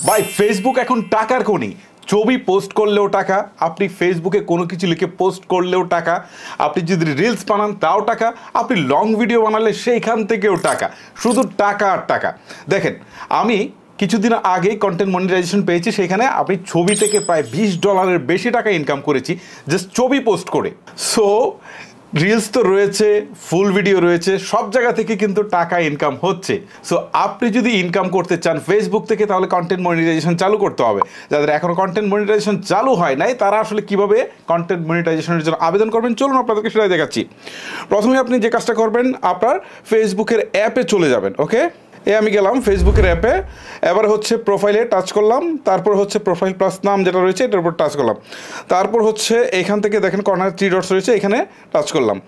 ভাই ফেসবুক এখন টাকার খনি। ছবি পোস্ট করলেও টাকা, আপনি ফেসবুকে কোনো কিছু লিখে পোস্ট করলেও টাকা, আপনি যদি রিলস বানান তাও টাকা, আপনি লং ভিডিও বানালে সেইখান থেকেও টাকা, শুধু টাকা আর টাকা। দেখেন, আমি কিছুদিন আগেই কন্টেন্ট মনিটাইজেশন পেয়েছি, সেখানে আপনি ছবি থেকে প্রায় $20 বেশি টাকা ইনকাম করেছি জাস্ট ছবি পোস্ট করে। সো রিলস তো রয়েছে, ফুল ভিডিও রয়েছে, সব জায়গা থেকে কিন্তু টাকা ইনকাম হচ্ছে। সো আপনি যদি ইনকাম করতে চান ফেসবুক থেকে, তাহলে কন্টেন্ট মনিটাইজেশন চালু করতে হবে। যাদের এখনও কন্টেন্ট মনিটাইজেশন চালু হয় নাই, তারা আসলে কিভাবে কন্টেন্ট মনিটাইজেশনের জন্য আবেদন করবেন, চলুন আপনাদেরকে সেটাই দেখাচ্ছি। প্রথমে আপনি যে কাজটা করবেন, আপনার ফেসবুকের অ্যাপে চলে যাবেন। ওকে, আমি গেলাম ফেসবুকের অ্যাপে, এবার হচ্ছে প্রোফাইলে টাচ করলাম, তারপর হচ্ছে প্রোফাইল প্লাস নাম যেটা রয়েছে এটার উপর টাচ করলাম, তারপর হচ্ছে এখান থেকে দেখেন কর্নার 3 ডটস রয়েছে, এখানে টাচ করলাম।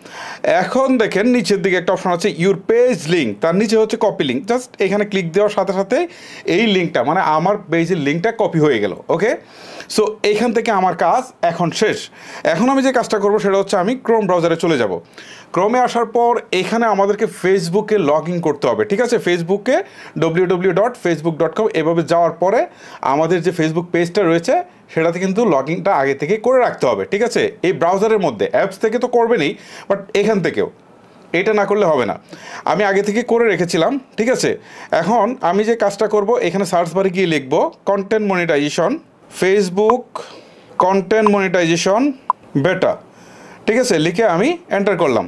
এখন দেখেন নিচের দিকে একটা অপশন আছে ইউর পেজ লিঙ্ক, তার নিচে হচ্ছে কপি লিঙ্ক। জাস্ট এখানে ক্লিক দেওয়ার সাথে সাথে এই লিঙ্কটা মানে আমার পেজের লিঙ্কটা কপি হয়ে গেল। ওকে, সো এইখান থেকে আমার কাজ এখন শেষ। এখন আমি যে কাজটা করবো সেটা হচ্ছে আমি ক্রোম ব্রাউজারে চলে যাব। ক্রোমে আসার পর এখানে আমাদেরকে ফেসবুকে লগ ইন করতে হবে। ঠিক আছে, ফেসবুকে www.facebook.com এভাবে যাওয়ার পরে আমাদের যে ফেসবুক পেজটা রয়েছে সেটাতে কিন্তু লগ ইনটা আগে থেকে করে রাখতে হবে। ঠিক আছে, এই ব্রাউজারের মধ্যে অ্যাপস থেকে তো করবেনই, বাট এখান থেকেও এটা না করলে হবে না। আমি আগে থেকে করে রেখেছিলাম। ঠিক আছে, এখন আমি যে কাজটা করব, এখানে সার্চ বারে গিয়ে লিখব content monetization, Facebook content monetization beta. ঠিক আছে, লিখে আমি এন্টার করলাম।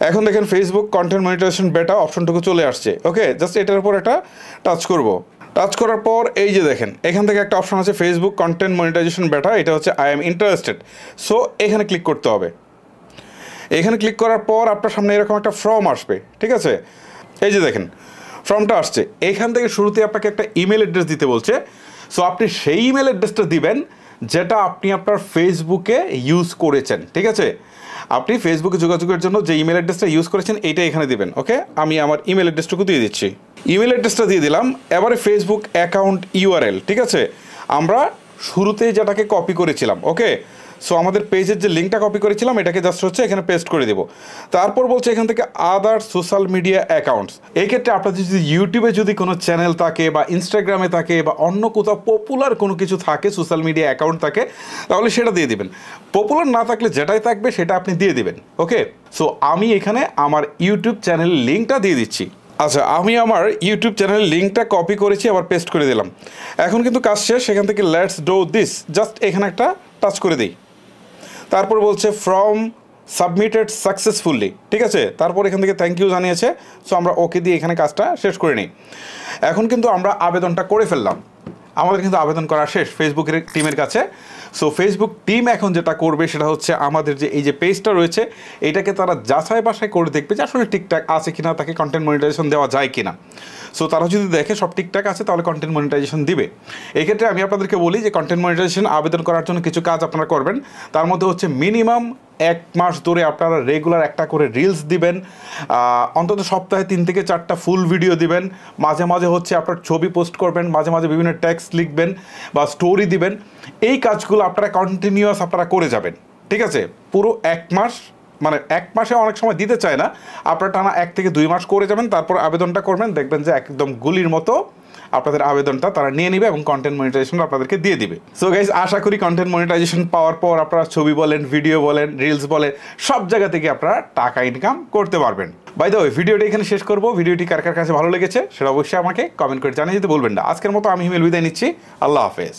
এখন দেখেন ফেসবুক কন্টেন্ট মনিটাইজেশন বেটা অপশনটুকু চলে আসছে। ওকে, জাস্ট এটার উপর একটা টাচ করব। টাচ করার পর এই যে দেখেন এখান থেকে একটা অপশন আছে ফেসবুক কন্টেন্ট মনিটাইজেশন বেটা, এটা হচ্ছে আই এম ইন্টারেস্টেড। সো এখানে ক্লিক করতে হবে। এখানে ক্লিক করার পর আপনার সামনে এরকম একটা ফর্ম আসবে। ঠিক আছে, এই যে দেখেন ফর্মটা আসছে। এখান থেকে শুরুতে আপনাকে একটা ইমেল অ্যাড্রেস দিতে বলছে। সো আপনি সেই ইমেল অ্যাড্রেসটা দিবেন যেটা আপনি আপনার ফেসবুকে ইউজ করেছেন। ঠিক আছে, আপনি ফেসবুকে যোগাযোগের জন্য যে ইমেল অ্যাড্রেসটা ইউজ করেছেন এইটা এখানে দিবেন। ওকে, আমি আমার ইমেল অ্যাড্রেসটুকু দিয়ে দিচ্ছি। ইমেল অ্যাড্রেসটা দিয়ে দিলাম। এবারে ফেসবুক অ্যাকাউন্ট ইউআরএল। ঠিক আছে, আমরা শুরুতেই যেটাকে কপি করেছিলাম। ওকে, সো আমাদের পেজের যে লিঙ্কটা কপি করেছিলাম এটাকে জাস্ট হচ্ছে এখানে পেস্ট করে দেবো। তারপর বলছে এখান থেকে আদার সোশ্যাল মিডিয়া অ্যাকাউন্টস। এই ক্ষেত্রে আপনাদের যদি ইউটিউবে যদি কোনো চ্যানেল থাকে বা ইনস্টাগ্রামে থাকে বা অন্য কোথাও পপুলার কোনো কিছু থাকে, সোশ্যাল মিডিয়া অ্যাকাউন্ট থাকে, তাহলে সেটা দিয়ে দিবেন। পপুলার না থাকলে যেটাই থাকবে সেটা আপনি দিয়ে দিবেন। ওকে, সো আমি এখানে আমার ইউটিউব চ্যানেলের লিঙ্কটা দিয়ে দিচ্ছি। আচ্ছা, আমি আমার ইউটিউব চ্যানেলের লিঙ্কটা কপি করেছি, আবার পেস্ট করে দিলাম। এখন কিন্তু কাজ শেষ। সেখান থেকে লেটস ডু দিস, জাস্ট এখানে একটা টাচ করে দিই। তারপর বলছে ফ্রম সাবমিটেড সাকসেসফুলি। ঠিক আছে, তারপর এখান থেকে থ্যাংক ইউ জানিয়েছে। সো আমরা ওকে দিয়ে এখানে কাজটা শেষ করে নিই। এখন কিন্তু আমরা আবেদনটা করে ফেললাম, আমাদের কিন্তু আবেদন করা শেষ ফেসবুকের টিমের কাছে। সো ফেসবুক টিম এখন যেটা করবে সেটা হচ্ছে আমাদের যে এই যে পেজটা রয়েছে এটাকে তারা যাচাই বাছাই করে দেখবে যে আসলে ঠিকঠাক আছে কিনা, তাকে কন্টেন্ট মনিটাইজেশন দেওয়া যায় কিনা। সো তারা যদি দেখে সব ঠিকঠাক আছে তাহলে কন্টেন্ট মনিটাইজেশন দিবে। এই ক্ষেত্রে আমি আপনাদেরকে বলি যে কন্টেন্ট মনিটাইজেশন আবেদন করার জন্য কিছু কাজ আপনারা করবেন। তার মধ্যে হচ্ছে মিনিমাম 1 মাস ধরে আপনারা রেগুলার একটা করে রিলস দিবেন, অন্তত সপ্তাহে 3 থেকে 4টা ফুল ভিডিও দিবেন, মাঝে মাঝে হচ্ছে আপনার ছবি পোস্ট করবেন, মাঝে মাঝে বিভিন্ন টেক্সট লিখবেন বা স্টোরি দিবেন। এই কাজগুলো আপনারা কন্টিনিউয়াস আপনারা করে যাবেন। ঠিক আছে, পুরো 1 মাস, মানে 1 মাসে অনেক সময় দিতে চায় না, আপনারা টানা 1 থেকে 2 মাস করে যাবেন, তারপর আবেদনটা করবেন, দেখবেন যে একদম গুলির মতো আপনাদের আবেদনটা তারা নিয়ে নেবে এবং কন্টেন্ট মনিটাইজেশন আপনাদেরকে দিয়ে দিবে। সো গাইস, আশা করি কন্টেন্ট মনিটাইজেশন পাওয়ার পর আপনারা ছবি বলেন, ভিডিও বলেন, রিলস বলেন, সব জায়গা থেকে আপনারা টাকা ইনকাম করতে পারবেন। বাই দ্য ওয়ে, ভিডিওটা এখানে শেষ করবো। ভিডিওটি কার কার কাছে ভালো লেগেছে সেটা অবশ্যই আমাকে কমেন্ট করে জানিয়ে দিতে বলবেন না। আজকের মতো আমি হিমেল বিদায় নিচ্ছি। আল্লাহ হাফেজ।